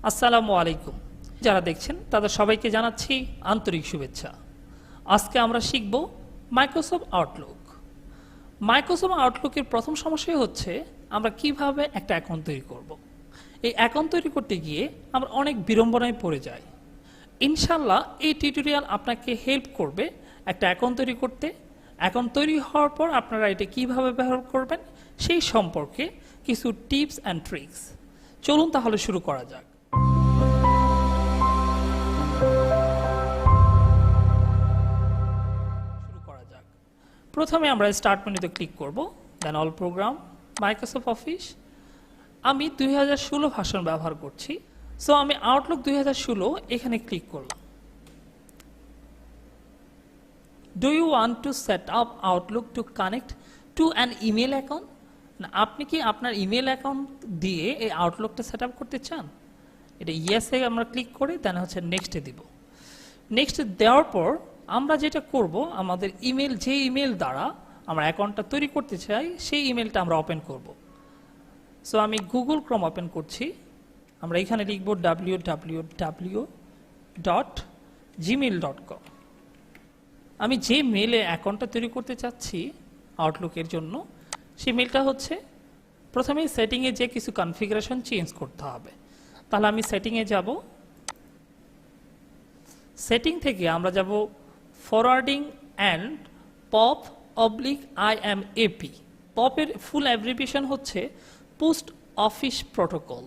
আসসালামু আলাইকুম। যারা দেখছেন তাদের সবাইকে জানাচ্ছি আন্তরিক শুভেচ্ছা। আজকে আমরা শিখব মাইক্রোসফট আউটলুক। মাইক্রোসফট আউটলুকের প্রথম সমস্যা হচ্ছে আমরা কিভাবে একটা অ্যাকাউন্ট তৈরি করব। এই অ্যাকাউন্ট তৈরি করতে গিয়ে আমরা অনেক বিড়ম্বনায় পড়ে যাই। ইনশাআল্লাহ এই টিউটোরিয়াল আপনাকে হেল্প করবে একটা অ্যাকাউন্ট তৈরি করতে। অ্যাকাউন্ট তৈরি হওয়ার পর আপনারা এটা কিভাবে ব্যবহার করবেন সেই সম্পর্কে কিছু টিপস অ্যান্ড ট্রিক্স। চলুন তাহলে শুরু করা যাক। প্রথমে আমরা স্টার্ট মেনুতে ক্লিক করব, দেন অল প্রোগ্রাম, মাইক্রোসফট অফিস। আমি 2016 ভার্সন ব্যবহার করছি, সো আমি আউটলুক 2016 এখানে ক্লিক করলাম। Do you want to set up Outlook to connect to an email account? আপনি কি আপনার ইমেল অ্যাকাউন্ট দিয়ে এই আউটলুকটা সেট আপ করতে চান? এটা ইয়েসে আমরা ক্লিক করে দেন হচ্ছে নেক্সটে দিব। নেক্সট দেওয়ার পর আমরা যেটা করব, আমাদের ইমেল, যে ইমেল দ্বারা আমরা অ্যাকাউন্টটা তৈরি করতে চাই সেই ইমেলটা আমরা ওপেন করব। সো আমি গুগল ক্রোম ওপেন করছি। আমরা এখানে লিখব www.gmail.com। আমি যে মেলে অ্যাকাউন্টটা তৈরি করতে চাচ্ছি আউটলুকের জন্য, সেই মেলটা হচ্ছে, প্রথমেই সেটিংয়ে যে কিছু কনফিগারেশন চেঞ্জ করতে হবে। তাহলে আমি সেটিংয়ে যাব। সেটিং থেকে আমরা যাব ফরওয়ার্ডিং অ্যান্ড পপ /IMAP। পপের ফুল অ্যাব্রিভিয়েশন হচ্ছে পোস্ট অফিস প্রোটোকল,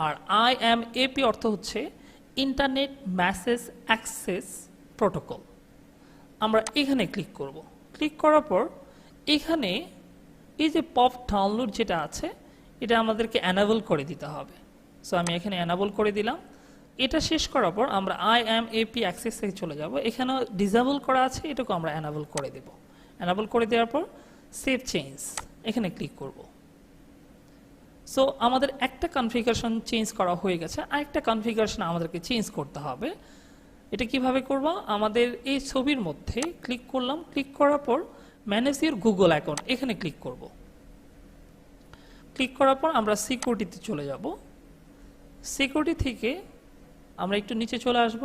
আর IMAP অর্থ হচ্ছে ইন্টারনেট মেসেজ অ্যাক্সেস প্রোটোকল। আমরা এখানে ক্লিক করব। ক্লিক করার পর এখানে এই যে পপ ডাউনলোড যেটা আছে, এটা আমাদেরকে অ্যানাবল করে দিতে হবে। সো আমি এখানে অ্যানাবল করে দিলাম। এটা শেষ করার পর আমরা IMAP অ্যাক্সেস থেকে চলে যাব। এখানেও ডিসেবল করা আছে, এটাকে আমরা অ্যানাবল করে দেব। অ্যানাবল করে দেওয়ার পর সেভ চেঞ্জ এখানে ক্লিক করব। সো আমাদের একটা কনফিগারেশন চেঞ্জ করা হয়ে গেছে, আরেকটা কনফিগারেশন আমাদেরকে চেঞ্জ করতে হবে। এটা কিভাবে করব? আমাদের এই ছবির মধ্যে ক্লিক করলাম। ক্লিক করার পর ম্যানেজ ইওর গুগল অ্যাকাউন্ট এখানে ক্লিক করব। ক্লিক করার পর আমরা সিকিউরিটিতে চলে যাব। সিকিউরিটি থেকে আমরা একটু নিচে চলে আসব।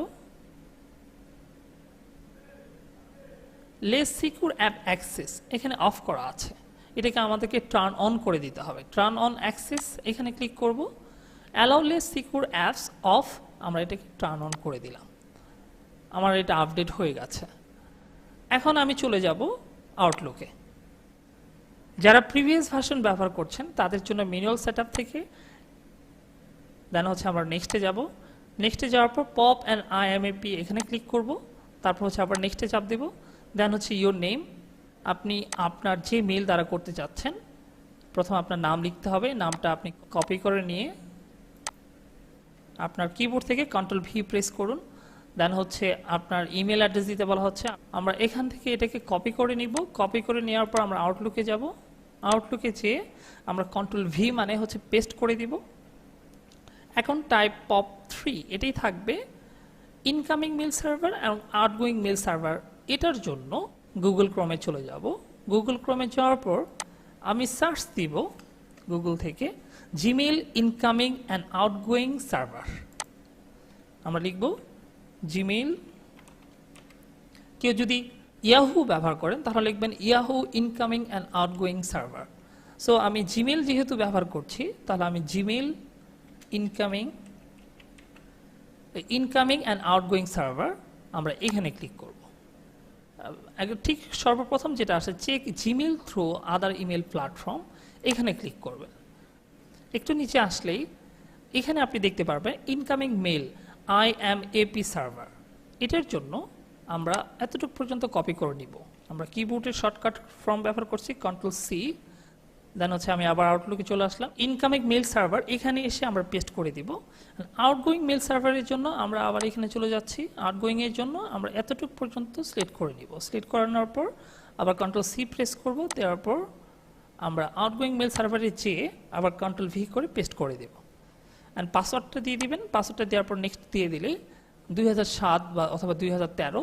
লেস সিকিউর অ্যাপ অ্যাক্সেস এখানে অফ করা আছে, এটাকে আমাদেরকে টার্ন অন করে দিতে হবে। টার্ন অন অ্যাক্সেস এখানে ক্লিক করব। Allow less secure apps of, আমরা এটাকে টার্ন অন করে দিলাম। আমার এটা আপডেট হয়ে গেছে। এখন আমি চলে যাব আউটলুকে। যারা প্রিভিয়াস ভার্সন ব্যবহার করছেন তাদের জন্য ম্যানুয়াল সেটআপ থেকে দেন হচ্ছে আমরা নেক্সটে যাব। নেক্সটে যাওয়ার পর পপ অ্যান্ড IMAP এখানে ক্লিক করব। তারপর হচ্ছে আবার নেক্সটে চাপ দেব। দেন হচ্ছে ইওর নেম, আপনি আপনার যে মেল দ্বারা করতে চাচ্ছেন প্রথম আপনার নাম লিখতে হবে। নামটা আপনি কপি করে নিয়ে আপনার কিবোর্ড থেকে Ctrl+V প্রেস করুন। দেন হচ্ছে আপনার ইমেল অ্যাড্রেস দিতে বলা হচ্ছে। আমরা এখান থেকে এটাকে কপি করে নিব। কপি করে নেওয়ার পর আমরা আউটলুকে যাব। আউটলুকে যেয়ে আমরা Ctrl+V মানে হচ্ছে পেস্ট করে দিব। এখন টাইপ POP3 এটাই থাকবে। ইনকামিং মেল সার্ভার এবং আউটগোয়িং মেল সার্ভার, এটার জন্য গুগল ক্রোমে চলে যাব। গুগল ক্রোমে যাওয়ার পর আমি সার্চ দিব গুগল থেকে Gmail incoming and outgoing server. আমরা লিখব জিমেল। কেউ যদি ইয়াহু ব্যবহার করেন তাহলে লিখবেন Yahoo incoming and outgoing server. So আমি জিমেল যেহেতু ব্যবহার করছি, তাহলে আমি Gmail incoming and outgoing server আমরা এখানে ক্লিক করব। ঠিক সর্বপ্রথম যেটা আসে চেক জিমেল থ্রু আদার ইমেল প্ল্যাটফর্ম, এখানে ক্লিক করবেন। একটু নিচে আসলেই এখানে আপনি দেখতে পারবেন ইনকামিং মেল IMAP সার্ভার। এটার জন্য আমরা এতটুকু পর্যন্ত কপি করে নিব। আমরা কিবোর্ডের শর্টকাট ফর্ম ব্যবহার করছি Ctrl+C। দেন হচ্ছে আমি আবার আউটলুকে চলে আসলাম। ইনকামিং মেল সার্ভার এখানে এসে আমরা পেস্ট করে দিব। আউটগোয়িং মেল সার্ভারের জন্য আমরা আবার এখানে চলে যাচ্ছি। আউটগোয়িং এর জন্য আমরা এতটুকু পর্যন্ত সিলেক্ট করে নিব। সিলেক্ট করানোর পর আবার Ctrl+C প্রেস করব। দেওয়ার পর আমরা আউটগোয়িং মেল সার্ভারে যেয়ে আবার Ctrl+V করে পেস্ট করে দেব। অ্যান্ড পাসওয়ার্ডটা দিয়ে দিবেন। পাসওয়ার্ডটা দেওয়ার পর নেক্সট দিয়ে দিলে 2007 বা অথবা 2013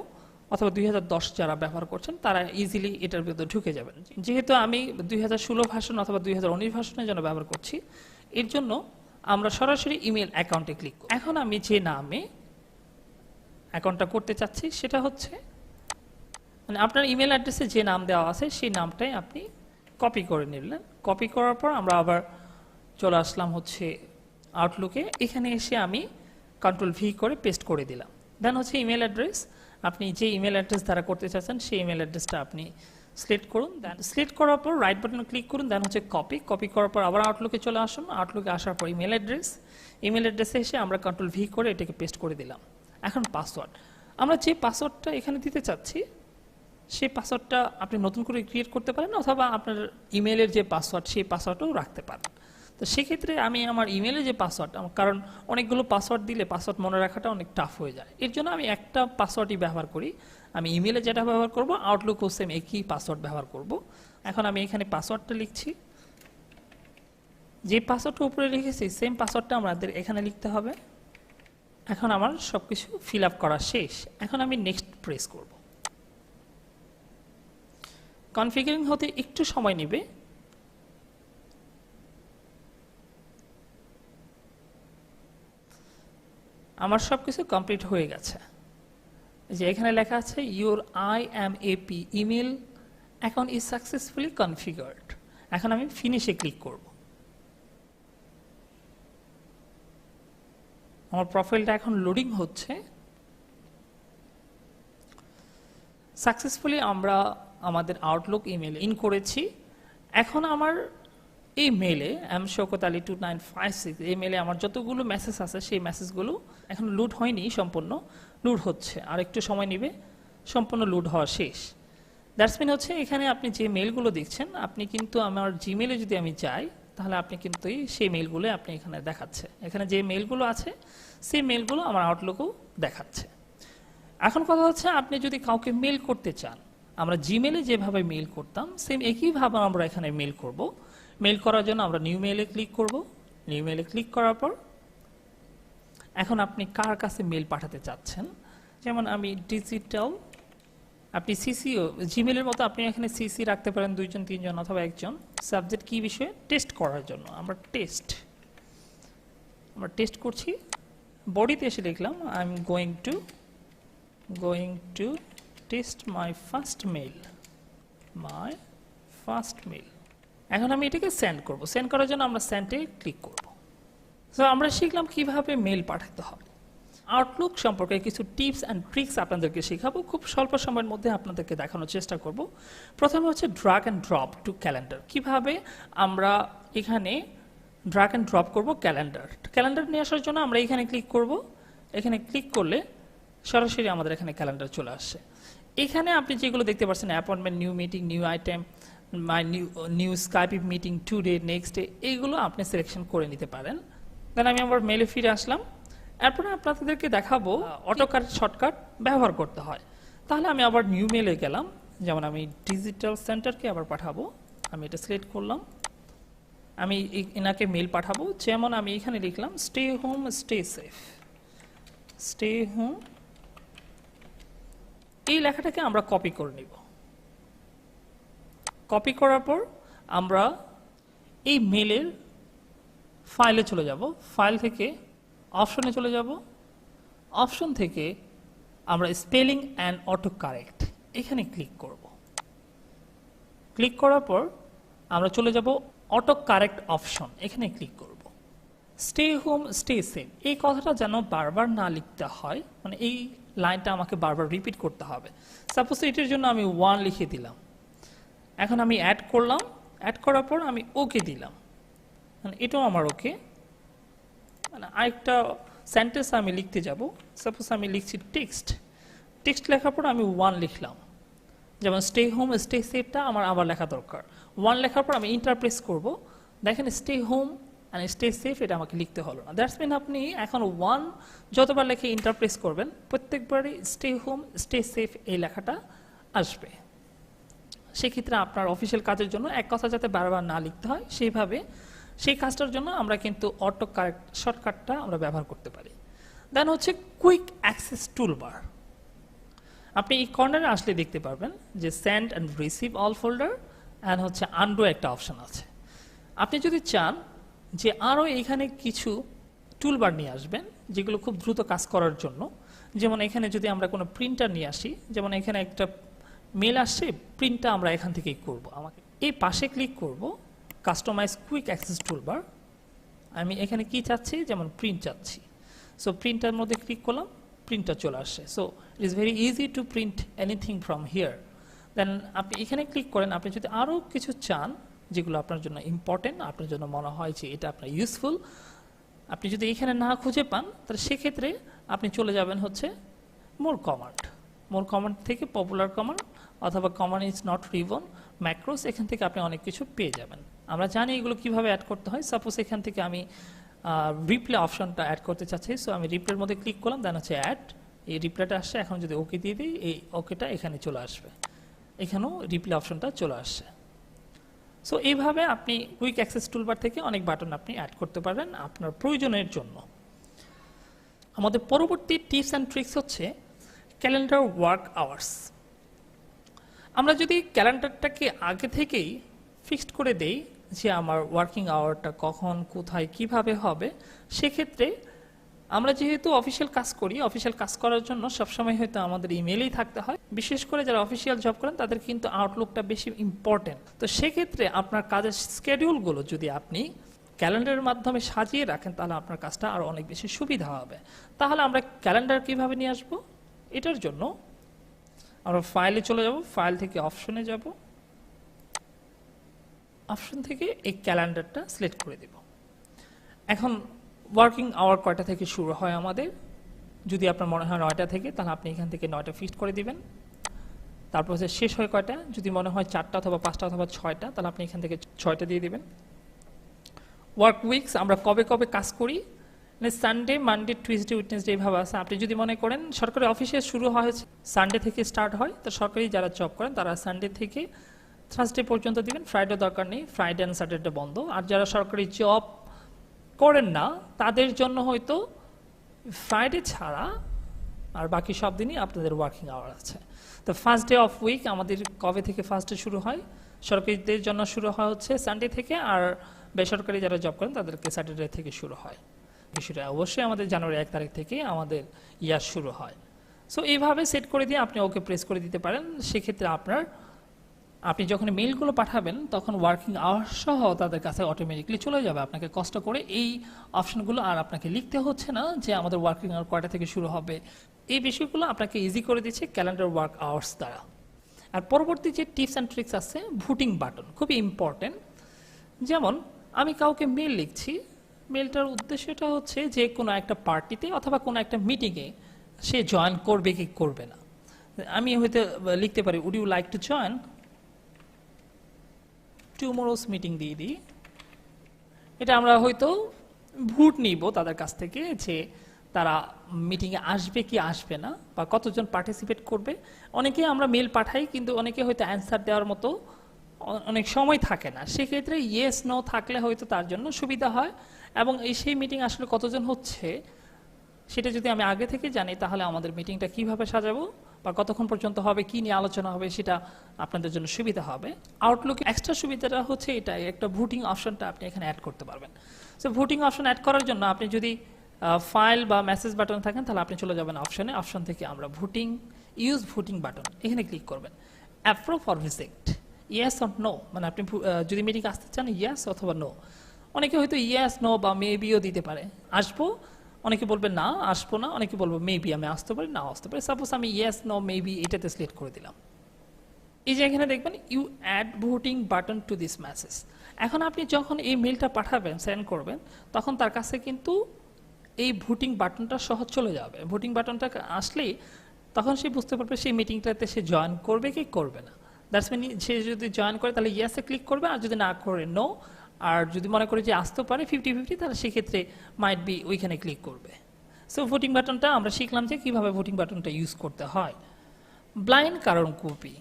অথবা 2010 যারা ব্যবহার করছেন তারা ইজিলি এটার ভিতরে ঢুকে যাবেন। যেহেতু আমি 2016 ভার্সন অথবা 2019 ভার্সনের জন্য ব্যবহার করছি, এর জন্য আমরা সরাসরি ইমেল অ্যাকাউন্টে ক্লিক করব। এখন আমি যে নামে অ্যাকাউন্টটা করতে চাচ্ছি সেটা হচ্ছে মানে আপনার ইমেল অ্যাড্রেসে যে নাম দেওয়া আছে সেই নামটাই আপনি কপি করে নিলেন। কপি করার পর আমরা আবার চলে আসলাম হচ্ছে আউটলুকে। এখানে এসে আমি কন্ট্রোল V করে পেস্ট করে দিলাম। দেন হচ্ছে ইমেল অ্যাড্রেস, আপনি যে ইমেল অ্যাড্রেস দ্বারা করতে চাচ্ছেন সেই ইমেল অ্যাড্রেসটা আপনি সিলেক্ট করুন। দেন সিলেক্ট করার পর রাইট বাটনে ক্লিক করুন। দেন হচ্ছে কপি করার পর আবার আউটলুকে চলে আসুন। আউটলুকে আসার পর ইমেল অ্যাড্রেসে এসে আমরা কন্ট্রোল V করে এটাকে পেস্ট করে দিলাম। এখন পাসওয়ার্ড, আমরা যে পাসওয়ার্ডটা এখানে দিতে চাচ্ছি সেই পাসওয়ার্ডটা আপনি নতুন করে ক্রিয়েট করতে পারেন অথবা আপনার ইমেলের যে পাসওয়ার্ড সেই পাসওয়ার্ডও রাখতে পারেন। তো সেক্ষেত্রে আমি আমার ইমেলে যে পাসওয়ার্ড, কারণ অনেকগুলো পাসওয়ার্ড দিলে পাসওয়ার্ড মনে রাখাটা অনেক টাফ হয়ে যায়, এর জন্য আমি একটা পাসওয়ার্ডই ব্যবহার করি। আমি ইমেলে যেটা ব্যবহার করব আউটলুকও সেম একই পাসওয়ার্ড ব্যবহার করব। এখন আমি এখানে পাসওয়ার্ডটা লিখছি, যে পাসওয়ার্ডটা উপরে লিখেছি সেম পাসওয়ার্ডটা আমাদের এখানে লিখতে হবে। এখন আমার সব কিছু ফিল আপ করা শেষ। এখন আমি নেক্সট প্রেস করব। কনফিগারিং হতে একটু সময় নেবে। আমার সব কিছু কমপ্লিট হয়ে গেছে। যে এখানে লেখা আছে your IMAP email account is successfully configured. এখন আমি ফিনিশে ক্লিক করব। আমার প্রোফাইলটা এখন লোডিং হচ্ছে। সাকসেসফুলি আমরা আমাদের আউটলুক ইমেল ইন করেছি। এখন আমার এই মেলে mshaukat.ali2956 এই মেলে আমার যতগুলো মেসেজ আছে সেই মেসেজগুলো এখন লোড হয়নি, সম্পূর্ণ লোড হচ্ছে, আর একটু সময় নেবে সম্পূর্ণ লোড হওয়া শেষ। দ্যাটস মিন হচ্ছে এখানে আপনি যে মেলগুলো দেখছেন, আপনি কিন্তু আমার জিমেলে যদি আমি যাই তাহলে আপনি কিন্তু সেই মেলগুলো আপনি এখানে দেখাচ্ছে। এখানে যে মেলগুলো আছে সেই মেলগুলো আমার আউটলুকও দেখাচ্ছে। এখন কথা হচ্ছে আপনি যদি কাউকে মেল করতে চান, আমরা জিমেলে যেভাবে মেল করতাম সেম একইভাবে আমরা এখানে মেল করব। মেল করার জন্য আমরা নিউ মেলে ক্লিক করব। নিউ মেলে ক্লিক করার পর এখন আপনি কার কাছে মেল পাঠাতে চাচ্ছেন, যেমন আমি ডিজিটাল, আপনি সিসিও জিমেলের মতো আপনি এখানে সিসি রাখতে পারেন 2 জন 3 জন অথবা 1 জন। সাবজেক্ট কি বিষয়ে, টেস্ট করার জন্য আমরা টেস্ট করছি। বডিতে এসে লিখলাম I am going to test my first mail. এখন আমি এটাকে সেন্ড করব। সেন্ড করার জন্য আমরা সেন্ডে ক্লিক করব। সো আমরা শিখলাম কিভাবে মেল পাঠাতে হবে। আউটলুক সম্পর্কে কিছু টিপস অ্যান্ড ট্রিক্স আপনাদেরকে শেখাবো, খুব স্বল্প সময়ের মধ্যে আপনাদেরকে দেখানোর চেষ্টা করব। প্রথমে হচ্ছে drag and drop to calendar. কিভাবে আমরা এখানে ড্র্যাগ অ্যান্ড ড্রপ করব ক্যালেন্ডার নিয়ে আসার জন্য আমরা এখানে ক্লিক করব। এখানে ক্লিক করলে সরাসরি আমাদের এখানে ক্যালেন্ডার চলে আসছে। এখানে আপনি যেগুলো দেখতে পাচ্ছেন appointment, new meeting, new item, my new Skype meeting, today, next day, এইগুলো আপনি সিলেকশন করে নিতে পারেন। দেন আমি আবার মেলে ফিরে আসলাম। এরপরে আপনাদেরকে দেখাবো অটোকাট শর্টকাট ব্যবহার করতে হয়। তাহলে আমি আবার নিউ মেলে গেলাম, যেমন আমি ডিজিটাল সেন্টারকে আবার পাঠাবো। আমি এটা সিলেক্ট করলাম, আমি এনাকে মেল পাঠাবো। যেমন আমি এখানে লিখলাম স্টে হোম স্টে সেফ। এই লেখাটাকে আমরা কপি করে নিব। কপি করার পর আমরা এই মেলের ফাইলে চলে যাব। ফাইল থেকে অপশনে চলে যাব। অপশন থেকে আমরা স্পেলিং অ্যান্ড অটো কারেক্ট এখানে ক্লিক করব। ক্লিক করার পর আমরা চলে যাব অটো কারেক্ট অপশন, এখানে ক্লিক করব। স্টে হোম স্টে সেফ এই কথাটা যেন বারবার না লিখতে হয়, মানে এই লাইনটা আমাকে বারবার রিপিট করতে হবে। সাপোজ এটার জন্য আমি 1 লিখে দিলাম। এখন আমি অ্যাড করলাম, অ্যাড করার পর আমি ওকে দিলাম, মানে এটাও আমার ওকে। মানে আরেকটা সেন্টেন্স আমি লিখতে যাব। সাপোজ আমি লিখছি টেক্সট লেখার পর আমি 1 লিখলাম। যেমন স্টে হোম স্টে সেফটা আমার আবার লেখা দরকার। 1 লেখার পর আমি ইন্টার প্রেস করব। দেখেন stay home and stay safe এটা আমাকে লিখতে হলো না। দ্যাটস মিন আপনি এখন 1 যতবার লেখে ইন্টার প্রেস করবেন প্রত্যেকবারই স্টে হোম স্টে সেফ এই লেখাটা আসবে। সেক্ষেত্রে আপনার অফিসিয়াল কাজের জন্য এক কথা যাতে বারবার না লিখতে হয় সেইভাবে সেই কাজটার জন্য আমরা কিন্তু অটো কারেক্ট শর্টকাটটা আমরা ব্যবহার করতে পারি। দেন হচ্ছে কুইক অ্যাক্সেস টুলবার। আপনি এই কর্নারে আসলে দেখতে পারবেন যে send and receive all folder and হচ্ছে আনডু একটা অপশন আছে। আপনি যদি চান যে আরও এখানে কিছু টুলবার নিয়ে আসবেন যেগুলো খুব দ্রুত কাজ করার জন্য। যেমন এখানে যদি আমরা কোনো প্রিন্টার নিয়ে আসি, যেমন এখানে একটা মেল আসছে, প্রিন্টটা আমরা এখান থেকেই করব। আমাকে এই পাশে ক্লিক করব, কাস্টমাইজ কুইক অ্যাক্সেস টুলবার। আমি এখানে কি চাচ্ছি, যেমন প্রিন্ট চাচ্ছি। সো প্রিন্টার মধ্যে ক্লিক করলাম, প্রিন্টার চলে আসে। So it is very easy to print anything from here. Then আপনি এখানে ক্লিক করেন, আপনি যদি আরও কিছু চান যেগুলো আপনার জন্য ইম্পর্টেন্ট, আপনার জন্য মনে হয় যে এটা আপনার ইউজফুল, আপনি যদি এখানে না খুঁজে পান তাহলে সেক্ষেত্রে আপনি চলে যাবেন হচ্ছে মোর কমান্ড। মোর কমান্ড থেকে পপুলার কমান্ড অথবা command is not ribbon, macOS, এখান থেকে আপনি অনেক কিছু পেয়ে যাবেন। আমরা জানি এগুলো কিভাবে অ্যাড করতে হয়। সাপোজ এখান থেকে আমি রিপ্লে অপশনটা অ্যাড করতে চাচ্ছি। সো আমি রিপ্লের মধ্যে ক্লিক করলাম, দেন হচ্ছে অ্যাড, এই রিপ্লেটা আসছে। এখন যদি ওকে দিয়ে দিই, এই ওকেটা এখানে চলে আসবে, এখানেও রিপ্লে অপশনটা চলে আসছে। সো এইভাবে আপনি কুইক অ্যাক্সেস টুলবার থেকে অনেক বাটন আপনি অ্যাড করতে পারবেন আপনার প্রয়োজনের জন্য। আমাদের পরবর্তী টিপস অ্যান্ড ট্রিক্স হচ্ছে ক্যালেন্ডার ওয়ার্ক আওয়ার্স। আমরা যদি ক্যালেন্ডারটাকে আগে থেকেই ফিক্সড করে দেই যে আমার ওয়ার্কিং আওয়ারটা কখন, কোথায়, কিভাবে হবে, সেক্ষেত্রে আমরা যেহেতু অফিসিয়াল কাজ করি, অফিসিয়াল কাজ করার জন্য সবসময় হয়তো আমাদের ইমেলেই থাকতে হয়। বিশেষ করে যারা অফিসিয়াল জব করেন তাদের কিন্তু আউটলুকটা বেশি ইম্পর্টেন্ট। তো সেক্ষেত্রে আপনার কাজের স্কেডিউলগুলো যদি আপনি ক্যালেন্ডারের মাধ্যমে সাজিয়ে রাখেন তাহলে আপনার কাজটা আরও অনেক বেশি সুবিধা হবে। তাহলে আমরা ক্যালেন্ডার কিভাবে নিয়ে আসব, এটার জন্য আমরা ফাইলে চলে যাব, ফাইল থেকে অপশনে যাব, অপশন থেকে এই ক্যালেন্ডারটা সিলেক্ট করে দেব। এখন ওয়ার্কিং আওয়ার কয়টা থেকে শুরু হয় আমাদের, যদি আপনার মনে হয় 9টা থেকে, তাহলে আপনি এখান থেকে 9টা ফিক্সড করে দিবেন। তারপর হচ্ছে শেষ হয় কয়টা, যদি মনে হয় 4টা অথবা 5টা অথবা 6টা, তাহলে আপনি এখান থেকে 6টা দিয়ে দিবেন। ওয়ার্ক উইকস আমরা কবে কবে কাজ করি, সানডে, মানডে, টুইসডে, উইডনেসডে এইভাবে আছে। আপনি যদি মনে করেন সরকারি অফিসে শুরু হয় সানডে থেকে স্টার্ট হয়, তো সরকারি যারা জব করেন তারা সানডে থেকে থার্সডে পর্যন্ত দিবেন, ফ্রাইডে দরকার নেই, ফ্রাইডে অ্যান্ড স্যাটারডে বন্ধ। আর যারা সরকারি জব করেন না তাদের জন্য হয়তো ফ্রাইডে ছাড়া আর বাকি সব দিনই আপনাদের ওয়ার্কিং আওয়ার আছে। তো ফার্স্ট ডে অফ উইক আমাদের কবে থেকে ফার্স্ট ডে শুরু হয়, সরকারিদের জন্য শুরু হয় হচ্ছে সানডে থেকে, আর বেসরকারি যারা জব করেন তাদেরকে স্যাটারডে থেকে শুরু হয়। অবশ্যই আমাদের জানুয়ারি 1 তারিখ থেকে আমাদের ইয়ার শুরু হয়। সো এইভাবে সেট করে দিয়ে আপনি ওকে প্রেস করে দিতে পারেন। সেক্ষেত্রে আপনি যখন মেইলগুলো পাঠাবেন তখন ওয়ার্কিং আওয়ার সহ তাদের কাছে অটোমেটিকলি চলে যাবে। আপনাকে কষ্ট করে এই অপশনগুলো আর আপনাকে লিখতে হচ্ছে না যে আমাদের ওয়ার্কিং আওয়ার কয়টা থেকে শুরু হবে। এই বিষয়গুলো আপনাকে ইজি করে দিচ্ছে ক্যালেন্ডার ওয়ার্ক আওয়ার্স দ্বারা। আর পরবর্তী যে টিপস অ্যান্ড ট্রিক্স আছে, ভোটিং বাটন খুবই ইম্পর্টেন্ট। যেমন আমি কাউকে মেল লিখছি, মেলটার উদ্দেশ্যটা হচ্ছে যে কোনো একটা পার্টিতে অথবা কোনো একটা মিটিংয়ে সে জয়েন করবে কি করবে না। আমি হয়তো লিখতে পারি would you like to join tomorrow's meeting দিয়ে দিই। এটা আমরা হয়তো ভোট নিব তাদের কাছ থেকে যে তারা মিটিংয়ে আসবে কি আসবে না, বা কতজন পার্টিসিপেট করবে। অনেকে আমরা মেল পাঠাই কিন্তু অনেকে হয়তো অ্যান্সার দেওয়ার মতো অনেক সময় থাকে না। সেক্ষেত্রে ইয়েস নো থাকলে হয়তো তার জন্য সুবিধা হয়। এবং সেই মিটিং আসলে কতজন হচ্ছে সেটা যদি আমি আগে থেকে জানি তাহলে আমাদের মিটিংটা কিভাবে সাজাবো বা কতক্ষণ পর্যন্ত হবে, কি নিয়ে আলোচনা হবে, সেটা আপনাদের জন্য সুবিধা হবে। আউটলুক এক্সট্রা সুবিধাটা হচ্ছে এটা, একটা ভোটিং অপশনটা আপনি এখানে অ্যাড করতে পারবেন। সো ভোটিং অপশন অ্যাড করার জন্য আপনি যদি ফাইল বা মেসেজ বাটন থাকেন তাহলে আপনি চলে যাবেন অপশনে, অপশন থেকে আমরা ভোটিং, ইউজ ভোটিং বাটন এখানে ক্লিক করবেন। Approve or reject, yes or no, মানে আপনি যদি মিটিং আসতে চান ইয়েস অথবা নো। অনেকে হয়তো ইয়েস নো বা মেবিও দিতে পারে, আসবো, অনেকে বলবে না আসবো না, অনেকে বলবো মেবি আমি আসতে পারি না আসতে পারি। সাপোজ আমি ইয়েস নো মেবি এটাতে সিলেক্ট করে দিলাম। এই যে এখানে দেখবেন you add voting button to this message. এখন আপনি যখন এই মেলটা পাঠাবেন, সেন্ড করবেন, তখন তার কাছে কিন্তু এই ভোটিং বাটনটা সহজ চলে যাবে। ভোটিং বাটনটা আসলেই তখন সে বুঝতে পারবে সেই মিটিংটাতে সে জয়েন করবে কি করবে না। দ্যাটস মিন সে যদি জয়েন করে তাহলে ইয়েসে ক্লিক করবে, আর যদি না করে নো, আর যদি মনে করে যে আসতে পারে 50-50 তাহলে সেক্ষেত্রে মাইট বি ওইখানে ক্লিক করবে। সো ভোটিং বাটনটা আমরা শিখলাম যে কীভাবে ভোটিং বাটনটা ইউজ করতে হয়। ব্লাইন্ড কারণ কপি,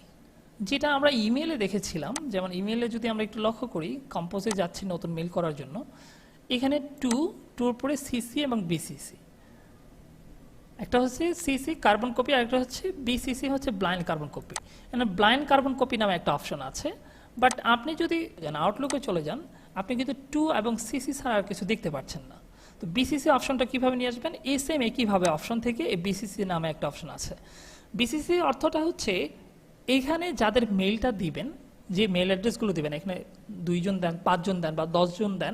যেটা আমরা ইমেলে দেখেছিলাম, যেমন ইমেলে যদি আমরা একটু লক্ষ্য করি, কম্পোজে যাচ্ছি নতুন মেল করার জন্য, এখানে টুর পরে সিসি এবং বিসিসি, একটা হচ্ছে সিসি কার্বন কপি আর একটা হচ্ছে বিসিসি হচ্ছে ব্লাইন্ড কার্বন কপি। এখানে ব্লাইন্ড কার্বন কপি নামে একটা অপশন আছে। বাট আপনি যদি আউটলুকে চলে যান, আপনি কিন্তু টু এবং সিসি ছাড়া আর কিছু দেখতে পাচ্ছেন না। তো বিসিসি অপশনটা কিভাবে নিয়ে আসবেন? এসএম একইভাবে অপশন থেকে এই বিসিসি নামে একটা অপশন আছে। বিসিসি অর্থটা হচ্ছে এইখানে যাদের মেইলটা দিবেন, যে মেইল অ্যাড্রেসগুলো দিবেন, এখানে 2 জন দেন, 5 জন দেন বা 10 জন দেন,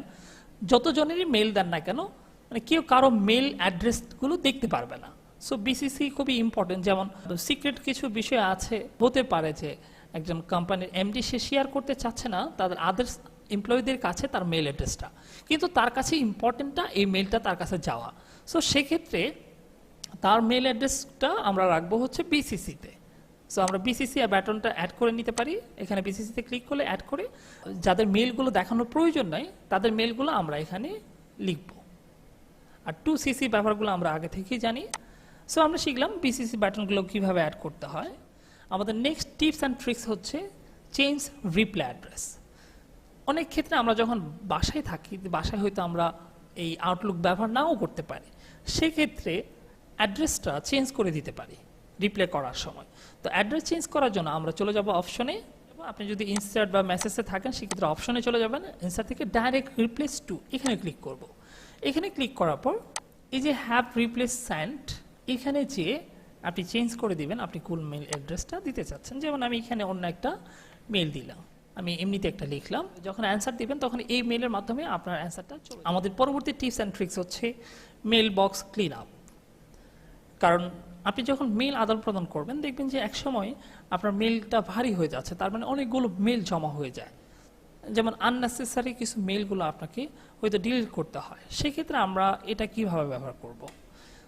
যতজনেরই মেইল দেন না কেন, মানে কেউ কারো মেইল অ্যাড্রেসগুলো দেখতে পারবে না। সো বিসিসি খুবই ইম্পর্টেন্ট। যেমন সিক্রেট কিছু বিষয় আছে, হতে পারে যে একজন কোম্পানির এমডি সে শেয়ার করতে চাচ্ছে না তাদের আদার্স এমপ্লয়ীদের কাছে তার মেইল অ্যাড্রেসটা, কিন্তু তার কাছে ইম্পর্টেন্টটা এই মেইলটা তার কাছে যাওয়া। সো সেক্ষেত্রে তার মেইল অ্যাড্রেসটা আমরা রাখবো হচ্ছে বিসিসিতে। সো আমরা বিসিসি ব্যাটনটা অ্যাড করে নিতে পারি। এখানে বিসিসিতে ক্লিক করলে অ্যাড করে যাদের মেইলগুলো দেখানোর প্রয়োজন নাই তাদের মেইলগুলো আমরা এখানে লিখব। আর টু সিসি ব্যাপারগুলো আমরা আগে থেকেই জানি। সো আমরা শিখলাম বিসিসি ব্যাটনগুলো কীভাবে অ্যাড করতে হয়। আমাদের নেক্সট টিপস অ্যান্ড ট্রিক্স হচ্ছে চেঞ্জ রিপ্লাই অ্যাড্রেস। অনেক ক্ষেত্রে আমরা যখন বাসায় থাকি, বাসায় হয়তো আমরা এই আউটলুক ব্যবহার নাও করতে পারি, সেক্ষেত্রে অ্যাড্রেসটা চেঞ্জ করে দিতে পারি রিপ্লাই করার সময়। তো অ্যাড্রেস চেঞ্জ করার জন্য আমরা চলে যাব অপশনে। আপনি যদি ইনসার্ট বা মেসেজে থাকেন সেক্ষেত্রে অপশনে চলে যাবেন, ইনসার্ট থেকে ডাইরেক্ট রিপ্লেস টু এখানে ক্লিক করব। এখানে ক্লিক করার পর এই যে হ্যাভ রিপ্লেস সেন্ট, এখানে যে আপনি চেঞ্জ করে দিবেন আপনি কোন মেইল অ্যাড্রেসটা দিতে চাচ্ছেন। যেমন আমি এখানে অন্য একটা মেইল দিলাম, আমি এমনিতে একটা লিখলাম। যখন অ্যান্সার দিবেন তখন এই মেইলের মাধ্যমে আপনার অ্যান্সারটা চলে। আমাদের পরবর্তী টিপস অ্যান্ড ট্রিক্স হচ্ছে মেইল বক্স ক্লিন আপ। কারণ আপনি যখন মেইল আদান প্রদান করবেন দেখবেন যে একসময় আপনার মেইলটা ভারী হয়ে যাচ্ছে, তার মানে অনেকগুলো মেইল জমা হয়ে যায়। যেমন আননেসেসারি কিছু মেইলগুলো আপনাকে হয়তো ডিলিট করতে হয়। সেক্ষেত্রে আমরা এটা কিভাবে ব্যবহার করব?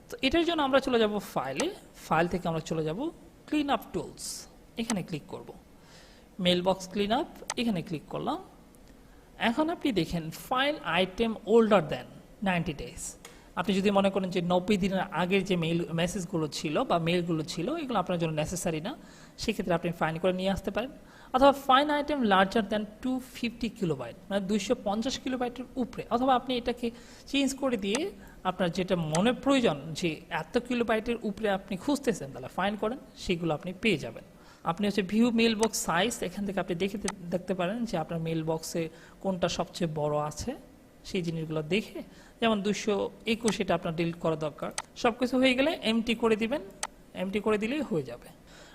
তো এটার জন্য আমরা চলে যাব ফাইলে, ফাইল থেকে আমরা চলে যাব ক্লিন আপ টুলস, এখানে ক্লিক করব। মেইল বক্স ক্লিন আপ এখানে ক্লিক করলাম। এখন আপনি দেখেন file item older than 90 days. আপনি যদি মনে করেন যে 90 দিনের আগের যে মেসেজগুলো ছিল বা মেইলগুলো ছিল এগুলো আপনার জন্য নেসেসারি না, সেক্ষেত্রে আপনি ফাইন করে নিয়ে আসতে পারেন। অথবা fine item larger than 250 kilobyte, মানে 250 কিলোবাইটের উপরে, অথবা আপনি এটাকে চেঞ্জ করে দিয়ে আপনার যেটা মনে প্রয়োজন যে এত কিলোবাইটের উপরে আপনি খুঁজতেছেন তাহলে ফাইন করেন, সেগুলো আপনি পেয়ে যাবেন। আপনি হচ্ছে ভিউ মেইল বক্স সাইজ, এখান থেকে আপনি দেখতে পারেন যে আপনার মেইল বক্সে কোনটা সবচেয়ে বড় আছে, সেই জিনিসগুলো দেখে, যেমন 221 এটা আপনার ডিলিট করা দরকার। সব কিছু হয়ে গেলে এমটি করে দিবেন, এমটি করে দিলেই হয়ে যাবে।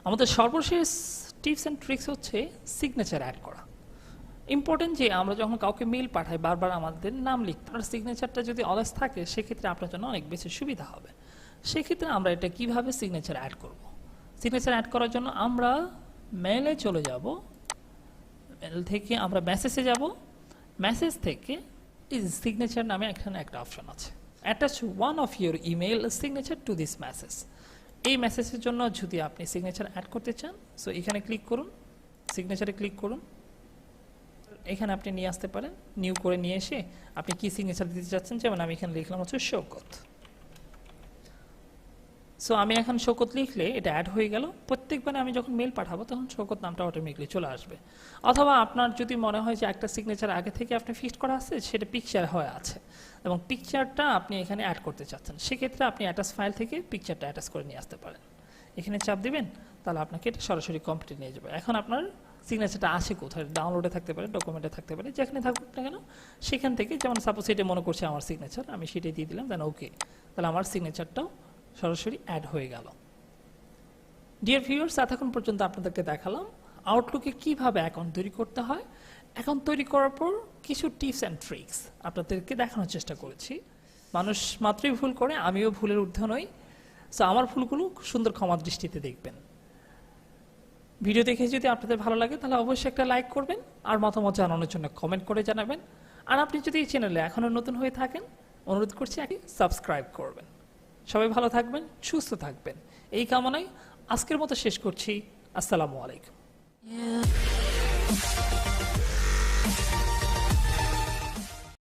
আমাদের সর্বশেষ টিপস অ্যান্ড ট্রিক্স হচ্ছে সিগনেচার অ্যাড করা। ইম্পর্টেন্ট যে আমরা যখন কাউকে মেইল পাঠাই বারবার আমাদের নাম লিখতে, আর সিগনেচারটা যদি অলওয়েজ থাকে সেক্ষেত্রে আপনার জন্য অনেক বেশি সুবিধা হবে। সেক্ষেত্রে আমরা এটা কিভাবে সিগনেচার অ্যাড করব? সিগনেচার অ্যাড করার জন্য আমরা মেইলে চলে যাব, মেইল থেকে আমরা মেসেজে যাব, মেসেজ থেকে এই সিগনেচার নামে এখানে একটা অপশন আছে, attach one of your email signature two this message. এই মেসেজের জন্য যদি আপনি সিগনেচার অ্যাড করতে চান, সো এখানে ক্লিক করুন, সিগনেচারে ক্লিক করুন, এখানে আপনি নিয়ে আসতে পারেন। নিউ করে নিয়ে এসে আপনি কি সিগনেচার দিতে চাচ্ছেন, যেমন আমি এখানে লিখলাম হচ্ছে শৌকত। সো আমি এখন শৌকত লিখলে এটা অ্যাড হয়ে গেল। প্রত্যেকবার আমি যখন মেল পাঠাবো তখন শৌকত নামটা অটোমেটিকলি চলে আসবে। অথবা আপনার যদি মনে হয় যে একটা সিগনেচার আগে থেকে আপনি ফিক্সড করা আছে, সেটা পিকচার হয়ে আছে এবং পিকচারটা আপনি এখানে অ্যাড করতে চাচ্ছেন, সেক্ষেত্রে আপনি অ্যাটাচ ফাইল থেকে পিকচারটা অ্যাটাচ করে নিয়ে আসতে পারেন। এখানে চাপ দিবেন, তাহলে আপনাকে এটা সরাসরি কম্পিউটারে নিয়ে যাবে। এখন আপনার সিগনেচারটা আসে কোথায়? ডাউনলোডে থাকতে পারে, ডকুমেন্টে থাকতে পারে, যেখানে থাকুক না কেন সেখান থেকে, যেমন সাপোজ এটা মনে করছে আমার সিগনেচার, আমি সেটাই দিয়ে দিলাম, দেন ওকে, তাহলে আমার সিগনেচারটাও সরাসরি অ্যাড হয়ে গেল। ডিয়ার ভিউয়ার্স, এতক্ষণ পর্যন্ত আপনাদেরকে দেখালাম আউটলুকে কিভাবে অ্যাকাউন্ট তৈরি করতে হয়। অ্যাকাউন্ট তৈরি করার পর কিছু টিপস অ্যান্ড ট্রিক্স আপনাদেরকে দেখানোর চেষ্টা করেছি। মানুষ মাত্রই ভুল করে, আমিও ভুলের ঊর্ধ্বে নই। সো আমার ভুলগুলো সুন্দর ক্ষমা দৃষ্টিতে দেখবেন। ভিডিও দেখে যদি আপনাদের ভালো লাগে তাহলে অবশ্যই একটা লাইক করবেন, আর মতামত জানানোর জন্য কমেন্ট করে জানাবেন। আর আপনি যদি এই চ্যানেলে এখনও নতুন হয়ে থাকেন, অনুরোধ করছি সাবস্ক্রাইব করবেন। সবাই ভালো থাকবেন, সুস্থ থাকবেন, এই কামনায় আজকের মতো শেষ করছি। আসসালামু আলাইকুম।